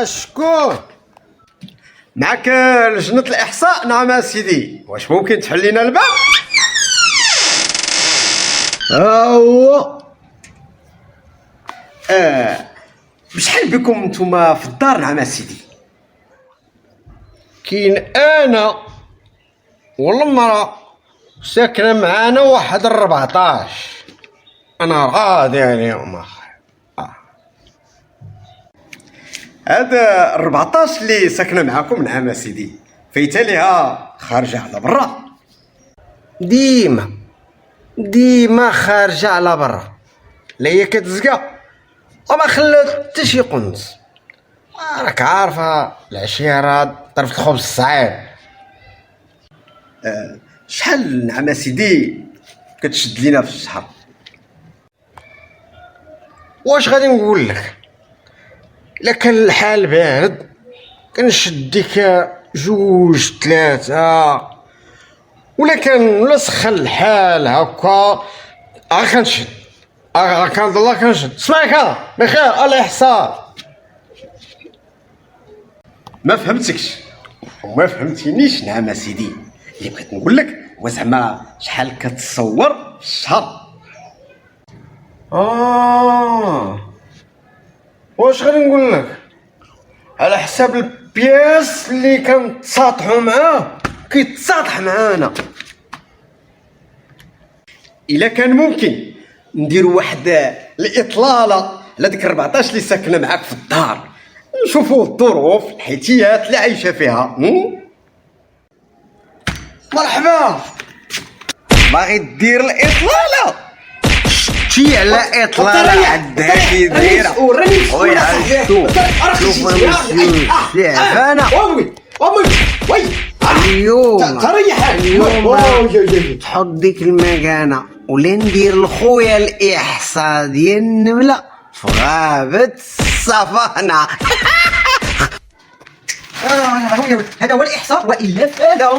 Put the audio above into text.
شكون؟ معك لجنة الإحصاء. نعم سيدي، واش ممكن تحل لنا الباب؟ هو بشحال بكم نتوما في الدار؟ نعم سيدي. كاين انا والمرأة ساكنة معانا واحد 14. انا راضي عليهم اخي. هذا 14 اللي ساكنة معاكم. نعم سيدي، فايته ليها خارجة على برا. ديما خارجة على برا، لا هي كتزكى وما خلات حتى شي قنص. راك عارفة العشية راه طرف الخبز صعيب. شحال نعم سيدي كتشد لينا في الشهر؟ واش غادي نقول لك؟ الا كان الحال بارد كنشد ديك 2 3، ولا سخن الحال هكا كنشد. كان الله كنشد. اسمعك هذا بخير الله يحصل. ما فهمتكش وما فهمتينيش. نعم سيدي، اللي بغيت نقول لك هو زعما شحال كتصور في الشهر. واش غادي نقول لك؟ على حساب البياس اللي كنتساطحوا معاه كيتساطح معانا. الا كان ممكن نديروا واحد الاطلاله على ديك 14 اللي ساكنه معاك في الدار، نشوفوا الظروف الحيتيات اللي عايشه فيها. مرحبا. باغي دير الاطلاله؟ شتي على اطلاله عداكي دايره ويا شوف تعبانه اليوم تحط ديك المكانه ولا ندير لخويا الاحصاء ديال النمله في غابه السافانا. هذا هو الاحصاء والا فادا.